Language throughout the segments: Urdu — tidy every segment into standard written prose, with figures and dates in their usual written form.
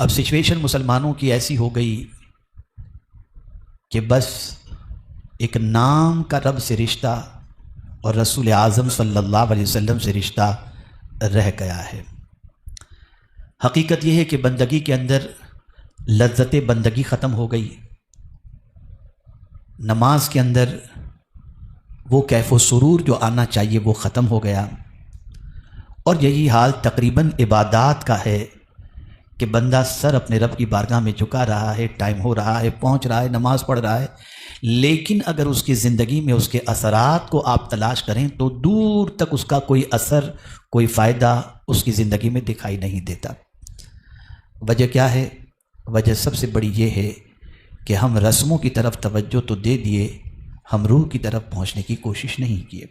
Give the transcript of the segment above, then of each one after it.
اب سچویشن مسلمانوں کی ایسی ہو گئی کہ بس ایک نام کا رب سے رشتہ اور رسول اعظم صلی اللہ علیہ وسلم سے رشتہ رہ گیا ہے۔ حقیقت یہ ہے کہ بندگی کے اندر لذت بندگی ختم ہو گئی، نماز کے اندر وہ کیف و سرور جو آنا چاہیے وہ ختم ہو گیا، اور یہی حال تقریباً عبادات کا ہے کہ بندہ سر اپنے رب کی بارگاہ میں جھکا رہا ہے، ٹائم ہو رہا ہے، پہنچ رہا ہے، نماز پڑھ رہا ہے، لیکن اگر اس کی زندگی میں اس کے اثرات کو آپ تلاش کریں تو دور تک اس کا کوئی اثر، کوئی فائدہ اس کی زندگی میں دکھائی نہیں دیتا۔ وجہ کیا ہے؟ وجہ سب سے بڑی یہ ہے کہ ہم رسموں کی طرف توجہ تو دے دیے، ہم روح کی طرف پہنچنے کی کوشش نہیں کیے۔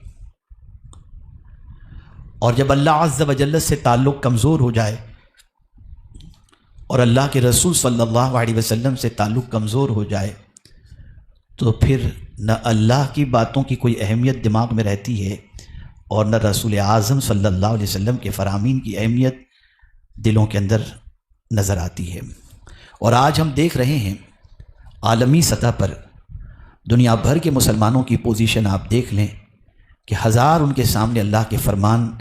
اور جب اللہ عز و جل سے تعلق کمزور ہو جائے اور اللہ کے رسول صلی اللہ علیہ وسلم سے تعلق کمزور ہو جائے تو پھر نہ اللہ کی باتوں کی کوئی اہمیت دماغ میں رہتی ہے اور نہ رسول اعظم صلی اللہ علیہ وسلم کے فرامین کی اہمیت دلوں کے اندر نظر آتی ہے۔ اور آج ہم دیکھ رہے ہیں عالمی سطح پر دنیا بھر کے مسلمانوں کی پوزیشن آپ دیکھ لیں کہ ہزار ان کے سامنے اللہ کے فرمان،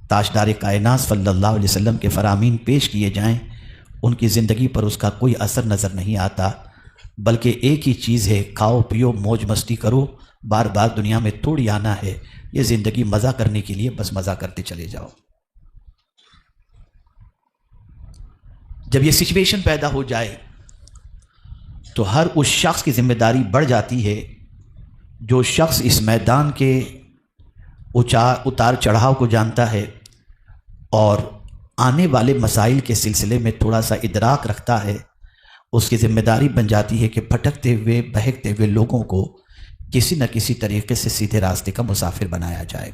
تاجدار کائنات صلی اللہ علیہ وسلم کے فرامین پیش کیے جائیں، ان کی زندگی پر اس کا کوئی اثر نظر نہیں آتا، بلکہ ایک ہی چیز ہے، کھاؤ پیو موج مستی کرو، بار بار دنیا میں تھوڑی آنا ہے، یہ زندگی مزہ کرنے کے لیے بس مزہ کرتے چلے جاؤ۔ جب یہ سچویشن پیدا ہو جائے تو ہر اس شخص کی ذمہ داری بڑھ جاتی ہے جو شخص اس میدان کے اتار چڑھاؤ کو جانتا ہے اور آنے والے مسائل کے سلسلے میں تھوڑا سا ادراک رکھتا ہے، اس کی ذمہ داری بن جاتی ہے کہ بھٹکتے ہوئے بہکتے ہوئے لوگوں کو کسی نہ کسی طریقے سے سیدھے راستے کا مسافر بنایا جائے۔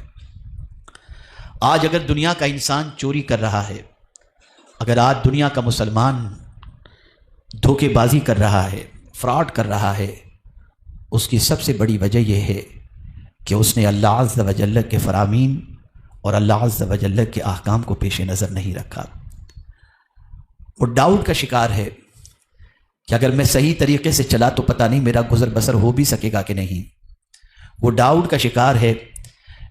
آج اگر دنیا کا انسان چوری کر رہا ہے، اگر آج دنیا کا مسلمان دھوکے بازی کر رہا ہے، فراڈ کر رہا ہے، اس کی سب سے بڑی وجہ یہ ہے کہ اس نے اللہ عز و جل کے فرامین اور اللہ عز و جل کے احکام کو پیش نظر نہیں رکھا۔ وہ ڈاؤٹ کا شکار ہے کہ اگر میں صحیح طریقے سے چلا تو پتہ نہیں میرا گزر بسر ہو بھی سکے گا کہ نہیں۔ وہ ڈاؤٹ کا شکار ہے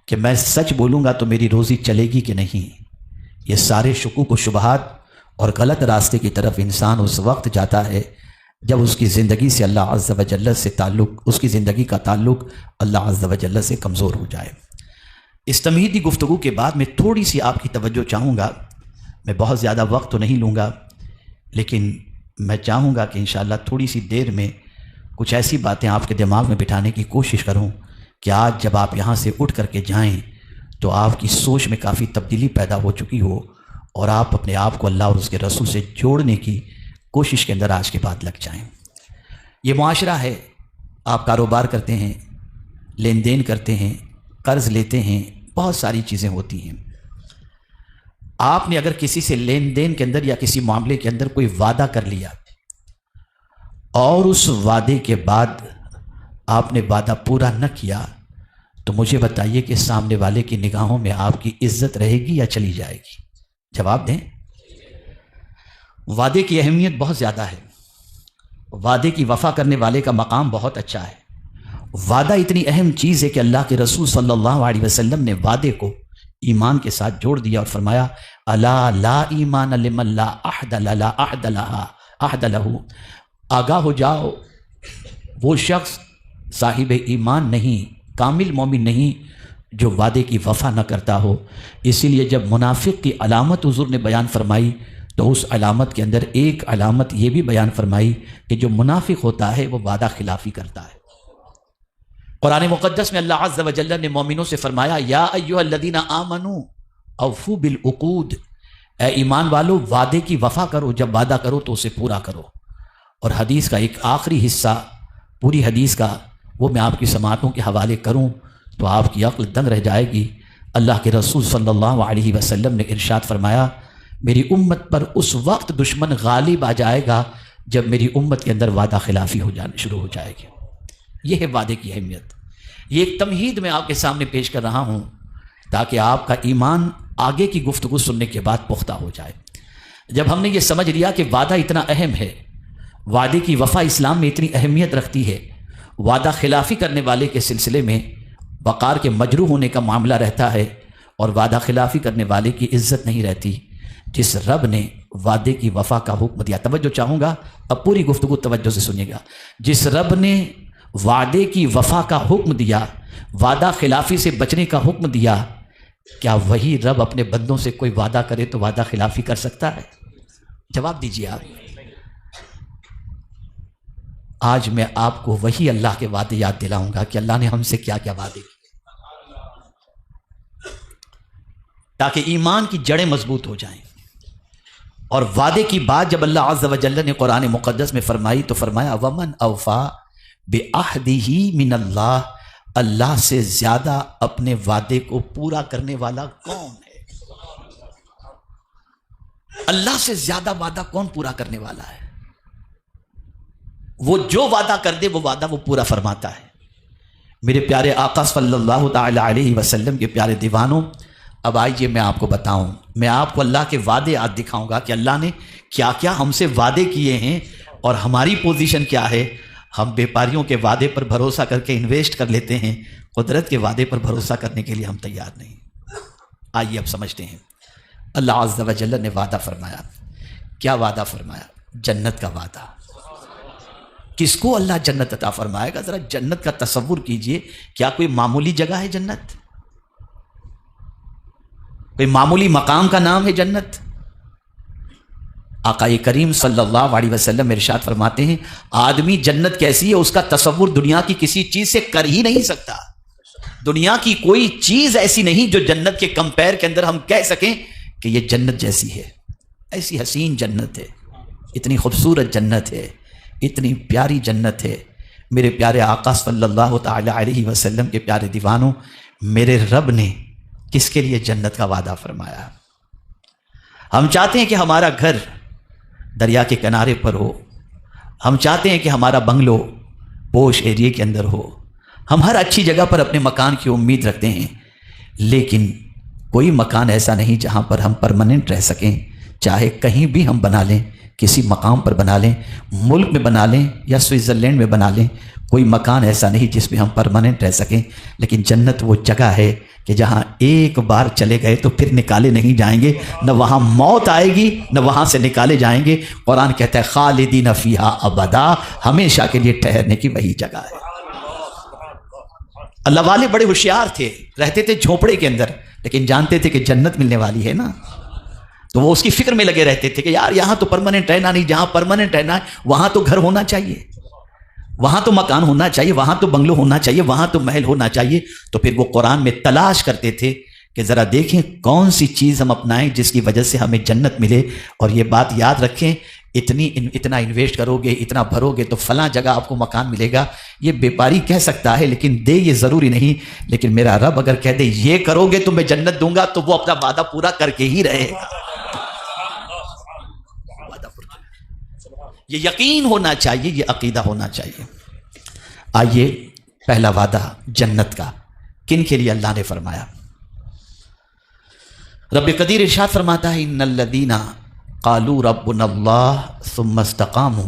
کہ میں سچ بولوں گا تو میری روزی چلے گی کہ نہیں۔ یہ سارے شکوک و شبہات اور غلط راستے کی طرف انسان اس وقت جاتا ہے جب اس کی زندگی سے اللہ عز و جل سے تعلق، اس کی زندگی کا تعلق اللہ عز و جل سے کمزور ہو جائے۔ اس تمہیدی گفتگو کے بعد میں تھوڑی سی آپ کی توجہ چاہوں گا، میں بہت زیادہ وقت تو نہیں لوں گا، لیکن میں چاہوں گا کہ انشاءاللہ تھوڑی سی دیر میں کچھ ایسی باتیں آپ کے دماغ میں بٹھانے کی کوشش کروں کہ آج جب آپ یہاں سے اٹھ کر کے جائیں تو آپ کی سوچ میں کافی تبدیلی پیدا ہو چکی ہو اور آپ اپنے آپ کو اللہ اور اس کے رسول سے جوڑنے کی کوشش کے اندر آج کے بعد لگ جائیں۔ یہ معاشرہ ہے، آپ کاروبار کرتے ہیں، لین دین کرتے ہیں، قرض لیتے ہیں، بہت ساری چیزیں ہوتی ہیں۔ آپ نے اگر کسی سے لین دین کے اندر یا کسی معاملے کے اندر کوئی وعدہ کر لیا اور اس وعدے کے بعد آپ نے وعدہ پورا نہ کیا تو مجھے بتائیے کہ سامنے والے کی نگاہوں میں آپ کی عزت رہے گی یا چلی جائے گی؟ جواب دیں۔ وعدے کی اہمیت بہت زیادہ ہے، وعدے کی وفا کرنے والے کا مقام بہت اچھا ہے۔ وعدہ اتنی اہم چیز ہے کہ اللہ کے رسول صلی اللہ علیہ وسلم نے وعدے کو ایمان کے ساتھ جوڑ دیا اور فرمایا الا لا ایمان لمن لا عہد لہ، آگاہ ہو جاؤ، وہ شخص صاحب ایمان نہیں، کامل مومن نہیں جو وعدے کی وفا نہ کرتا ہو۔ اسی لیے جب منافق کی علامت حضور نے بیان فرمائی تو اس علامت کے اندر ایک علامت یہ بھی بیان فرمائی کہ جو منافق ہوتا ہے وہ وعدہ خلافی کرتا ہے۔ قرآن مقدس میں اللہ عز و جل نے مومنوں سے فرمایا یا ایھا الذین آمنوا اوفوا بالعقود، اے ایمان والو وعدے کی وفا کرو، جب وعدہ کرو تو اسے پورا کرو۔ اور حدیث کا ایک آخری حصہ، پوری حدیث کا وہ میں آپ کی سماعتوں کے حوالے کروں تو آپ کی عقل دنگ رہ جائے گی۔ اللہ کے رسول صلی اللہ علیہ وسلم نے ارشاد فرمایا میری امت پر اس وقت دشمن غالب آ جائے گا جب میری امت کے اندر وعدہ خلافی شروع ہو جائے گی۔ یہ ہے وعدے کی اہمیت۔ یہ ایک تمہید میں آپ کے سامنے پیش کر رہا ہوں تاکہ آپ کا ایمان آگے کی گفتگو سننے کے بعد پختہ ہو جائے۔ جب ہم نے یہ سمجھ لیا کہ وعدہ اتنا اہم ہے، وعدے کی وفا اسلام میں اتنی اہمیت رکھتی ہے، وعدہ خلافی کرنے والے کے سلسلے میں وقار کے مجروح ہونے کا معاملہ رہتا ہے اور وعدہ خلافی کرنے والے کی عزت نہیں رہتی۔ جس رب نے وعدے کی وفا کا حکم دیا، توجہ چاہوں گا، اب پوری گفتگو توجہ سے سنیے گا، جس رب نے وعدے کی وفا کا حکم دیا، وعدہ خلافی سے بچنے کا حکم دیا، کیا وہی رب اپنے بندوں سے کوئی وعدہ کرے تو وعدہ خلافی کر سکتا ہے؟ جواب دیجیے آپ۔ آج میں آپ کو وہی اللہ کے وعدے یاد دلاؤں گا کہ اللہ نے ہم سے کیا کیا وعدے کیے، تاکہ ایمان کی جڑیں مضبوط ہو جائیں۔ اور وعدے کی بات جب اللہ عز و جل نے قرآن مقدس میں فرمائی تو فرمایا ومن اوفا بعہدہ من اللہ، اللہ سے زیادہ اپنے وعدے کو پورا کرنے والا کون ہے؟ اللہ سے زیادہ وعدہ کون پورا کرنے والا ہے؟ وہ جو وعدہ کر دے وہ وعدہ وہ پورا فرماتا ہے۔ میرے پیارے آقا صلی اللہ تعالی علیہ وسلم کے پیارے دیوانوں، اب آئیے میں آپ کو بتاؤں، میں آپ کو اللہ کے وعدے آج دکھاؤں گا کہ اللہ نے کیا کیا ہم سے وعدے کیے ہیں اور ہماری پوزیشن کیا ہے۔ ہم بیپاریوں کے وعدے پر بھروسہ کر کے انویسٹ کر لیتے ہیں، قدرت کے وعدے پر بھروسہ کرنے کے لیے ہم تیار نہیں۔ آئیے اب سمجھتے ہیں۔ اللہ عز و جل نے وعدہ فرمایا، کیا وعدہ فرمایا؟ جنت کا وعدہ۔ کس کو اللہ جنت عطا فرمائے گا؟ ذرا جنت کا تصور کیجئے، کیا کوئی معمولی جگہ ہے جنت؟ کوئی معمولی مقام کا نام ہے جنت؟ آقا کریم صلی اللہ علیہ وسلم ارشاد فرماتے ہیں آدمی جنت کیسی ہے اس کا تصور دنیا کی کسی چیز سے کر ہی نہیں سکتا۔ دنیا کی کوئی چیز ایسی نہیں جو جنت کے کمپیر کے اندر ہم کہہ سکیں کہ یہ جنت جیسی ہے۔ ایسی حسین جنت ہے، اتنی خوبصورت جنت ہے، اتنی پیاری جنت ہے۔ میرے پیارے آقا صلی اللہ تعالی علیہ وسلم کے پیارے دیوانوں، میرے رب نے کس کے لیے جنت کا وعدہ فرمایا؟ ہم چاہتے ہیں کہ ہمارا گھر دریا کے کنارے پر ہو، ہم چاہتے ہیں کہ ہمارا بنگلو پوش ایریے کے اندر ہو، ہم ہر اچھی جگہ پر اپنے مکان کی امید رکھتے ہیں، لیکن کوئی مکان ایسا نہیں جہاں پر ہم پرماننٹ رہ سکیں۔ چاہے کہیں بھی ہم بنا لیں، کسی مقام پر بنا لیں، ملک میں بنا لیں یا سوئٹزرلینڈ میں بنا لیں، کوئی مکان ایسا نہیں جس میں ہم پرماننٹ رہ سکیں۔ لیکن جنت وہ جگہ ہے کہ جہاں ایک بار چلے گئے تو پھر نکالے نہیں جائیں گے، نہ وہاں موت آئے گی نہ وہاں سے نکالے جائیں گے۔ قرآن کہتا ہے خالدین فیہا ابدا، ہمیشہ کے لیے ٹھہرنے کی وہی جگہ ہے۔ اللہ والے بڑے ہوشیار تھے، رہتے تھے جھونپڑے کے اندر، لیکن جانتے تھے کہ جنت ملنے والی ہے نا، تو وہ اس کی فکر میں لگے رہتے تھے کہ یار یہاں تو پرماننٹ رہنا نہیں، جہاں پرماننٹ رہنا ہے وہاں تو گھر ہونا چاہیے، وہاں تو مکان ہونا چاہیے، وہاں تو بنگلو ہونا چاہیے، وہاں تو محل ہونا چاہیے۔ تو پھر وہ قرآن میں تلاش کرتے تھے کہ ذرا دیکھیں کون سی چیز ہم اپنائیں جس کی وجہ سے ہمیں جنت ملے۔ اور یہ بات یاد رکھیں، اتنا انویسٹ کرو گے، اتنا بھرو گے تو فلاں جگہ آپ کو مکان ملے گا، یہ بیپاری کہہ سکتا ہے لیکن دے یہ ضروری نہیں۔ لیکن میرا رب اگر کہہ دے یہ کرو گے تو میں جنت دوں گا تو وہ اپنا وعدہ پورا کر کے ہی رہے گا۔ یہ یقین ہونا چاہیے، یہ عقیدہ ہونا چاہیے۔ آئیے پہلا وعدہ جنت کا کن کے لیے اللہ نے فرمایا؟ رب قدیر ارشاد فرماتا ہے ان الذین قالوا ربنا اللہ ثم استقاموا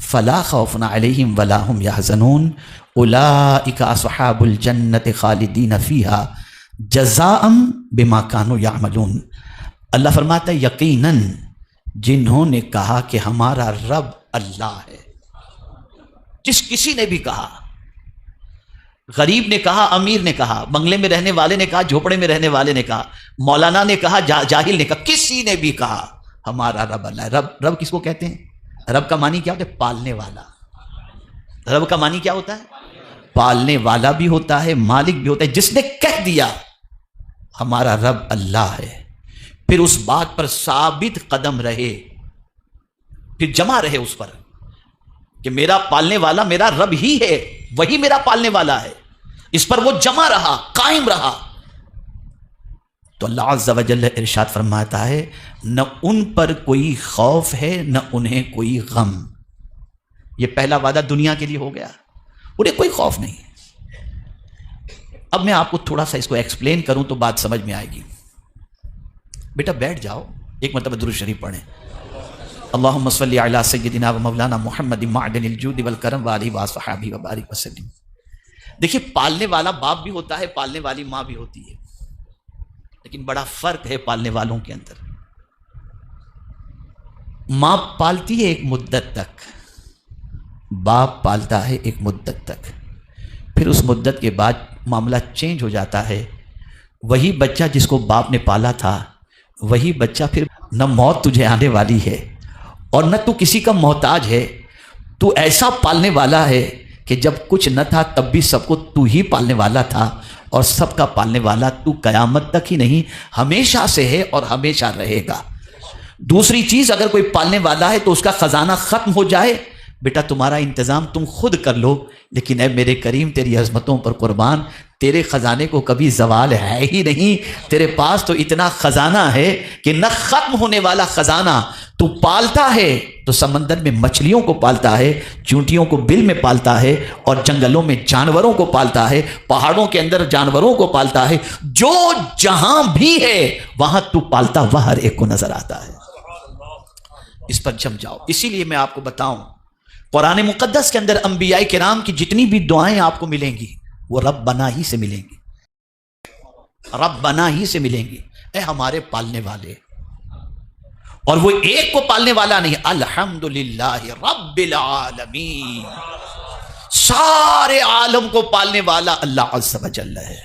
فلا خوف علیہم ولا هم يحزنون اولئک اصحاب الجنۃ خالدین فیہا جزاء بما كانوا یعملون۔ اللہ فرماتا ہے یقیناً جنہوں نے کہا کہ ہمارا رب اللہ ہے، جس کسی نے بھی کہا، غریب نے کہا، امیر نے کہا، بنگلے میں رہنے والے نے کہا، جھوپڑے میں رہنے والے نے کہا، مولانا نے کہا، جاہل نے کہا، کسی نے بھی کہا ہمارا رب اللہ ہے۔ رب کس کو کہتے ہیں؟ رب کا معنی کیا ہوتا ہے؟ پالنے والا۔ رب کا معنی کیا ہوتا ہے؟ پالنے والا بھی ہوتا ہے، مالک بھی ہوتا ہے۔ جس نے کہہ دیا ہمارا رب اللہ ہے، پھر اس بات پر ثابت قدم رہے، پھر جمع رہے اس پر کہ میرا پالنے والا میرا رب ہی ہے، وہی میرا پالنے والا ہے، اس پر وہ جمع رہا، قائم رہا، تو اللہ عز و جل ارشاد فرماتا ہے نہ ان پر کوئی خوف ہے نہ انہیں کوئی غم۔ یہ پہلا وعدہ دنیا کے لیے ہو گیا، انہیں کوئی خوف نہیں۔ اب میں آپ کو تھوڑا سا اس کو ایکسپلین کروں تو بات سمجھ میں آئے گی۔ بیٹا بیٹھ جاؤ، ایک مرتبہ درود شریف پڑھیں. اللہم صلی علی سیدنا و مولانا محمد معدن الجود والکرم وآلہ وصحبہ وبارک وسلم. دیکھیے پالنے والا باپ بھی ہوتا ہے، پالنے والی ماں بھی ہوتی ہے، لیکن بڑا فرق ہے پالنے والوں کے اندر. ماں پالتی ہے ایک مدت تک، باپ پالتا ہے ایک مدت تک، پھر اس مدت کے بعد معاملہ چینج ہو جاتا ہے. وہی بچہ جس کو باپ نے پالا تھا وہی بچہ پھر نہ موت تجھے آنے والی ہے اور نہ تو کسی کا محتاج ہے. تو ایسا پالنے والا ہے کہ جب کچھ نہ تھا تب بھی سب کو تو ہی پالنے والا تھا، اور سب کا پالنے والا تو قیامت تک ہی نہیں ہمیشہ سے ہے اور ہمیشہ رہے گا. دوسری چیز، اگر کوئی پالنے والا ہے تو اس کا خزانہ ختم ہو جائے، بیٹا تمہارا انتظام تم خود کر لو، لیکن اے میرے کریم تیری عظمتوں پر قربان، تیرے خزانے کو کبھی زوال ہے ہی نہیں. تیرے پاس تو اتنا خزانہ ہے کہ نہ ختم ہونے والا خزانہ. تو پالتا ہے تو سمندر میں مچھلیوں کو پالتا ہے، چونٹیوں کو بل میں پالتا ہے، اور جنگلوں میں جانوروں کو پالتا ہے، پہاڑوں کے اندر جانوروں کو پالتا ہے. جو جہاں بھی ہے وہاں تو پالتا ہوا ہر ایک کو نظر آتا ہے. اس پر جم جاؤ. اسی لیے میں آپ کو بتاؤں، قرآن مقدس کے اندر انبیاء کرام کی جتنی بھی دعائیں آپ کو ملیں گی وہ ربنا ہی سے ملیں گی، ربنا ہی سے ملیں گی. اے ہمارے پالنے والے، اور وہ ایک کو پالنے والا نہیں، الحمدللہ رب العالمین، سارے عالم کو پالنے والا اللہ عز و جل ہے.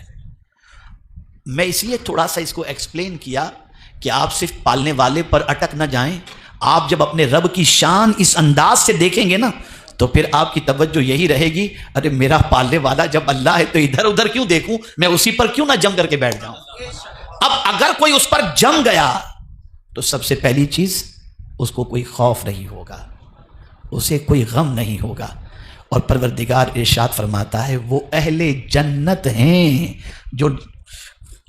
میں اس لیے تھوڑا سا اس کو ایکسپلین کیا کہ آپ صرف پالنے والے پر اٹک نہ جائیں. آپ جب اپنے رب کی شان اس انداز سے دیکھیں گے نا تو پھر آپ کی توجہ یہی رہے گی، ارے میرا پالنے والا جب اللہ ہے تو ادھر ادھر کیوں دیکھوں، میں اسی پر کیوں نہ جم کر کے بیٹھ جاؤں. اب اگر کوئی اس پر جم گیا تو سب سے پہلی چیز اس کو کوئی خوف نہیں ہوگا، اسے کوئی غم نہیں ہوگا. اور پروردگار ارشاد فرماتا ہے وہ اہل جنت ہیں جو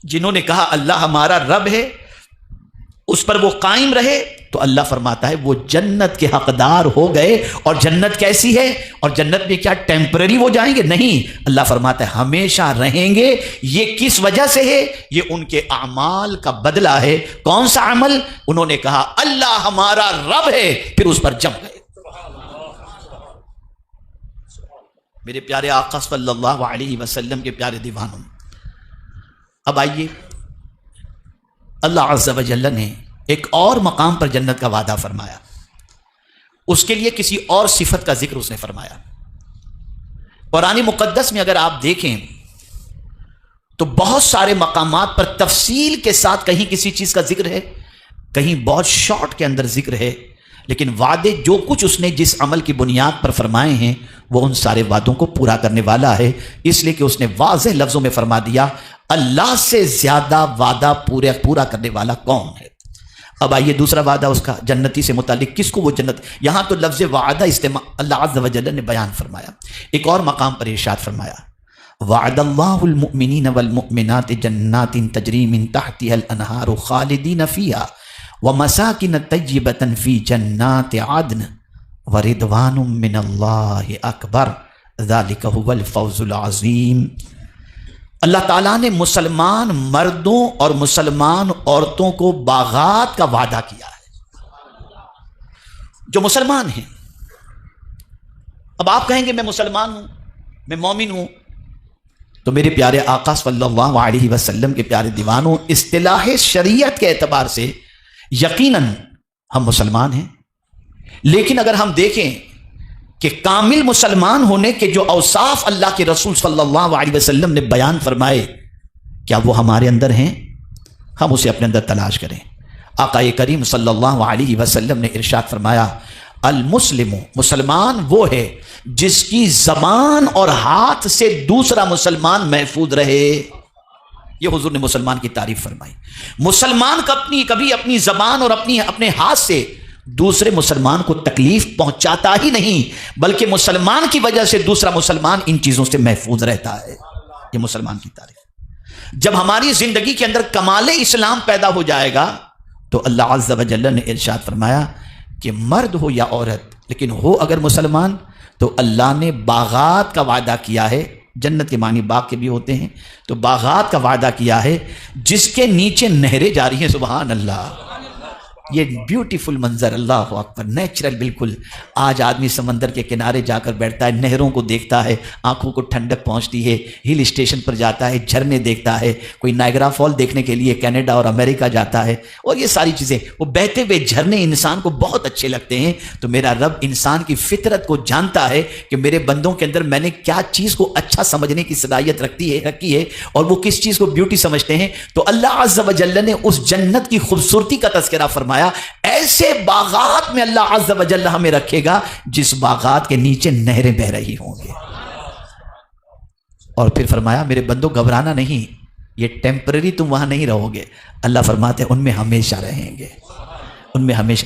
جنہوں نے کہا اللہ ہمارا رب ہے، اس پر وہ قائم رہے، تو اللہ فرماتا ہے وہ جنت کے حقدار ہو گئے. اور جنت کیسی ہے؟ اور جنت میں کیا ٹیمپرری وہ جائیں گے؟ نہیں، اللہ فرماتا ہے ہمیشہ رہیں گے. یہ کس وجہ سے ہے؟ یہ ان کے اعمال کا بدلہ ہے. کون سا عمل؟ انہوں نے کہا اللہ ہمارا رب ہے، پھر اس پر جم گئے. میرے پیارے آقا صلی اللہ علیہ وسلم کے پیارے دیوانوں، اب آئیے، اللہ عز و جل نے ایک اور مقام پر جنت کا وعدہ فرمایا. اس کے لیے کسی اور صفت کا ذکر اس نے فرمایا. قرآن مقدس میں اگر آپ دیکھیں تو بہت سارے مقامات پر تفصیل کے ساتھ کہیں کسی چیز کا ذکر ہے، کہیں بہت شارٹ کے اندر ذکر ہے، لیکن وعدے جو کچھ اس نے جس عمل کی بنیاد پر فرمائے ہیں وہ ان سارے وعدوں کو پورا کرنے والا ہے. اس لیے کہ اس نے واضح لفظوں میں فرما دیا اللہ سے زیادہ وعدہ پورا کرنے والا کون ہے. اب آئیے دوسرا وعدہ اس کا جنتی سے متعلق، کس کو وہ جنت، یہاں تو لفظ وعدہ استعمال اللہ عز و جل نے بیان فرمایا. ایک اور مقام پر ارشاد فرمایا وعد اللہ المؤمنین والمؤمنات جنات تجری من تحتها الانہار خالدین فیہا ومساکن طیبۃ فی جنات عدن ورضوان من اللہ اکبر ذالک هو الفوز العظیم. اللہ تعالیٰ نے مسلمان مردوں اور مسلمان عورتوں کو باغات کا وعدہ کیا ہے جو مسلمان ہیں. اب آپ کہیں گے میں مسلمان ہوں، میں مومن ہوں، تو میرے پیارے آقا صلی اللہ علیہ وسلم کے پیارے دیوانوں، اصطلاح شریعت کے اعتبار سے یقیناً ہم مسلمان ہیں. لیکن اگر ہم دیکھیں کہ کامل مسلمان ہونے کے جو اوصاف اللہ کے رسول صلی اللہ علیہ وسلم نے بیان فرمائے، کیا وہ ہمارے اندر ہیں؟ ہم اسے اپنے اندر تلاش کریں. آقا کریم صلی اللہ علیہ وسلم نے ارشاد فرمایا المسلم، مسلمان وہ ہے جس کی زبان اور ہاتھ سے دوسرا مسلمان محفوظ رہے. یہ حضور نے مسلمان کی تعریف فرمائی. مسلمان کبھی اپنی زبان اور اپنے ہاتھ سے دوسرے مسلمان کو تکلیف پہنچاتا ہی نہیں، بلکہ مسلمان کی وجہ سے دوسرا مسلمان ان چیزوں سے محفوظ رہتا ہے. یہ مسلمان کی تعریف. جب ہماری زندگی کے اندر کمال اسلام پیدا ہو جائے گا تو اللہ عز و جل نے ارشاد فرمایا کہ مرد ہو یا عورت، لیکن ہو اگر مسلمان، تو اللہ نے باغات کا وعدہ کیا ہے. جنت کے معنی باغ کے بھی ہوتے ہیں، تو باغات کا وعدہ کیا ہے جس کے نیچے نہریں جاری ہیں. سبحان اللہ. یہ بیوٹیفل منظر، اللہ اکبر، نیچرل بالکل۔ آج آدمی سمندر کے کنارے جا کر بیٹھتا ہے، نہروں کو دیکھتا ہے، آنکھوں کو ٹھنڈک پہنچتی ہے، ہل اسٹیشن پر جاتا ہے، جھرنے دیکھتا ہے، کوئی نائگرا فال دیکھنے کے لیے کینیڈا اور امریکہ جاتا ہے، اور یہ ساری چیزیں، وہ بہتے ہوئے جھرنے انسان کو بہت اچھے لگتے ہیں۔ تو میرا رب انسان کی فطرت کو جانتا ہے کہ میرے بندوں کے اندر میں نے کیا چیز کو اچھا سمجھنے کی صلاحیت رکھی ہے اور وہ کس چیز کو بیوٹی سمجھتے ہیں۔ تو اللہ عز و جل نے اس جنت کی خوبصورتی کا تذکرہ فرمایا، ایسے باغات میں اللہ عز و جل ہمیں رکھے گا جس باغات کے نیچے نہریں بہ رہی ہوں گے۔ اور پھر فرمایا میرے بندوں گھبرانا نہیں، یہ ٹیمپرری تم وہاں نہیں رہو گے، اللہ فرماتے ہیں ان میں ہمیشہ رہیں گے، ان میں ہمیشہ۔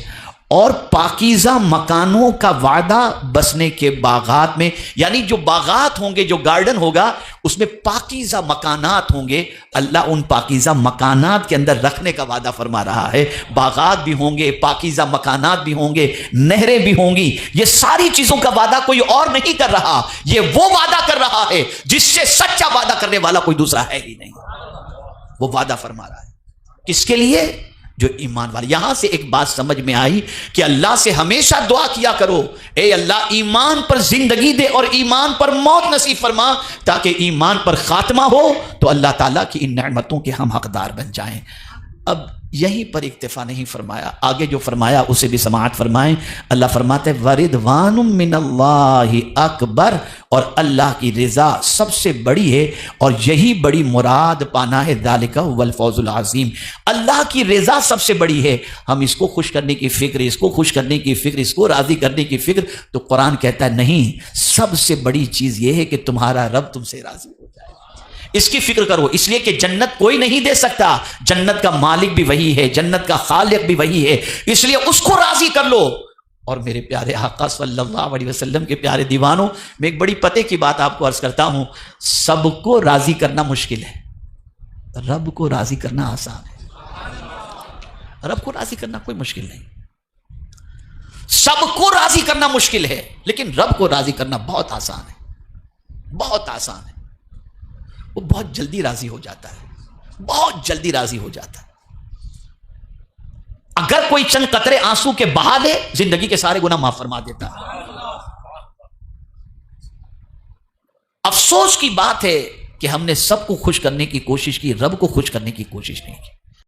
اور پاکیزہ مکانوں کا وعدہ بسنے کے باغات میں، یعنی جو باغات ہوں گے، جو گارڈن ہوگا اس میں پاکیزہ مکانات ہوں گے، اللہ ان پاکیزہ مکانات کے اندر رکھنے کا وعدہ فرما رہا ہے۔ باغات بھی ہوں گے، پاکیزہ مکانات بھی ہوں گے، نہریں بھی ہوں گی۔ یہ ساری چیزوں کا وعدہ کوئی اور نہیں کر رہا، یہ وہ وعدہ کر رہا ہے جس سے سچا وعدہ کرنے والا کوئی دوسرا ہے ہی نہیں۔ وہ وعدہ فرما رہا ہے کس کے لیے؟ جو ایمان والے۔ یہاں سے ایک بات سمجھ میں آئی کہ اللہ سے ہمیشہ دعا کیا کرو، اے اللہ ایمان پر زندگی دے اور ایمان پر موت نصیب فرما، تاکہ ایمان پر خاتمہ ہو تو اللہ تعالیٰ کی ان نعمتوں کے ہم حقدار بن جائیں۔ اب یہیں پر اکتفا نہیں فرمایا، آگے جو فرمایا اسے بھی سماعت فرمائیں۔ اللہ فرماتے ہیں وَرِضْوَانٌ مِّنَ اللَّهِ اکبر، اور اللہ کی رضا سب سے بڑی ہے، اور یہی بڑی مراد پانا ہے، ذَلِكَ هُوَ الْفَوْزُ الْعَظِيمُ۔ اللہ کی رضا سب سے بڑی ہے، ہم اس کو خوش کرنے کی فکر، اس کو خوش کرنے کی فکر، اس کو راضی کرنے کی فکر، تو قرآن کہتا ہے نہیں، سب سے بڑی چیز یہ ہے کہ تمہارا رب تم سے راضی ہو جائے، اس کی فکر کرو، اس لیے کہ جنت کوئی نہیں دے سکتا، جنت کا مالک بھی وہی ہے، جنت کا خالق بھی وہی ہے، اس لیے اس کو راضی کر لو۔ اور میرے پیارے آقا صلی اللہ علیہ وسلم کے پیارے دیوانوں، میں ایک بڑی پتے کی بات آپ کو عرض کرتا ہوں، سب کو راضی کرنا مشکل ہے، رب کو راضی کرنا آسان ہے۔ رب کو راضی کرنا کوئی مشکل نہیں، سب کو راضی کرنا مشکل ہے، لیکن رب کو راضی کرنا بہت آسان ہے، بہت آسان ہے۔ وہ بہت جلدی راضی ہو جاتا ہے، بہت جلدی راضی ہو جاتا ہے۔ اگر کوئی چند قطرے آنسو کے بہا دے، زندگی کے سارے گناہ معاف فرما دیتا ہے۔ افسوس کی بات ہے کہ ہم نے سب کو خوش کرنے کی کوشش کی، رب کو خوش کرنے کی کوشش نہیں کی۔